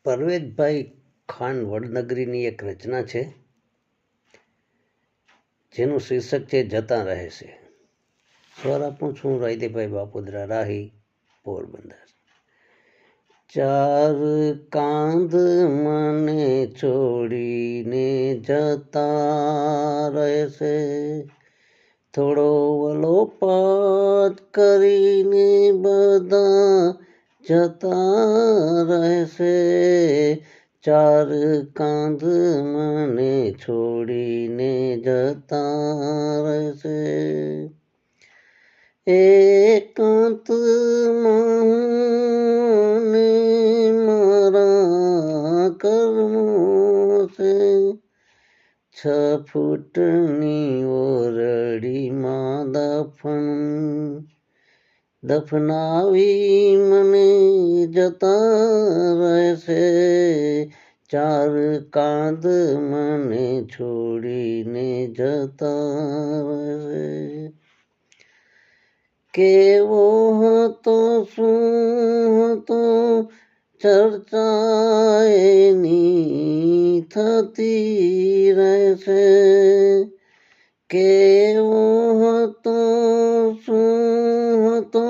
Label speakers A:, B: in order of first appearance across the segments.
A: પરવેજભાઈ ખાન વડનગરીની એક રચના છે જેનું શીર્ષક છે જતા રહેશે. સ્વર આપું છું રાયદેભાઈ બાપુદરા રાહી, પોરબંદર. ચાર કાંધ મને છોડીને જતા રહેશે, થોડો વલોપાત કરીને બધા જતા રહેશે. ચાર કાંધ મને છોડીને જતા રહેશે. એકાંતમાં મારા કર્મો છે, 6 ફૂટની ઓરડીમાં દફનાવી મને જતા રહેશે. ચાર કાંધ મને છોડીને જતા રહેશે. કેવો હતો શું હતો ચર્ચા એની થતી રહેશે. કેવો હતો શું હતો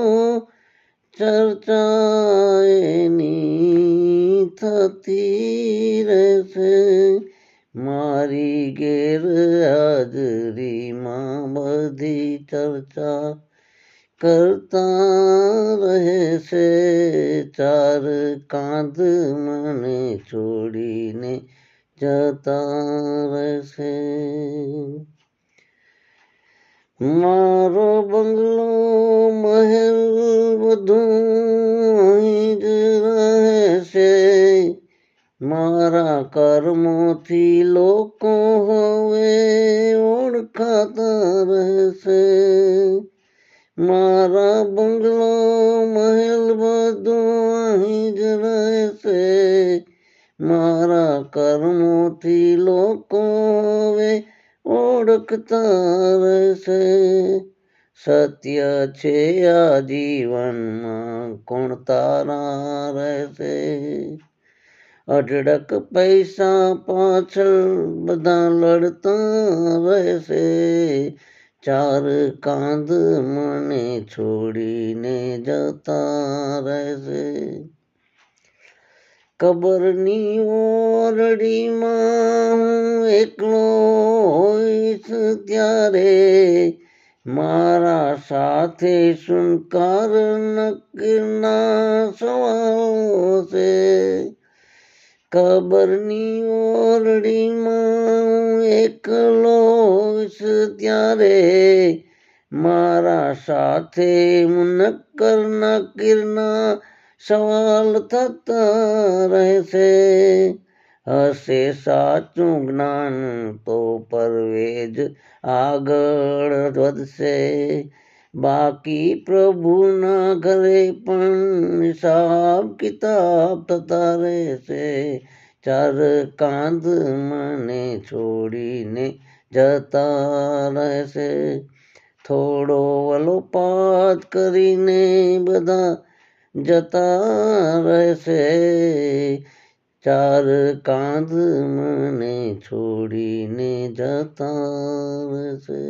A: ચર્ચા એની થતી રહેશે. મારી ગેરહાજરીમાં બધી ચર્ચા કરતા રહેશે. ચાર કાંધ મને છોડીને જતા રહેશે. મારો બંગલો મહેલ બધું અહીં જ રહેશે. મારા કર્મોથી લોકો હવે ઓળખાતા રહેશે. મારા બંગલો મહેલ બધું અહીં જ રહેશે. મારા કર્મોથી લોકો હવે ઓળખતા રહેશે. સત્ય છે આ જીવનમાં કોણ તારા રહેશે. અઢળક પૈસા પાછળ બધા લડતા રહેશે. ચાર કાંધ મને છોડીને જતા રહેશે. કબરની ઓરડીમાં હું એકલો હોઈશ ત્યારે મારા સાથે શુનકાર નકના સવાલો છે. કબરની ઓરડીમાં હું એકલો હોઈશ ત્યારે મારા સાથે મુનક્કર નકીરના સવાલ થતા રહેશે. હશે સાચું જ્ઞાન તો પરવેજ આગળ વધશે. બાકી પ્રભુના ઘરે પણ હિસાબ કિતાબ થતા રહેશે. ચાર કાંધ મને છોડીને જતા રહેશે. થોડો વલોપાત કરીને બધા જતા રહેશે. ચાર કાંધ મને છોડીને જતા રહેશે.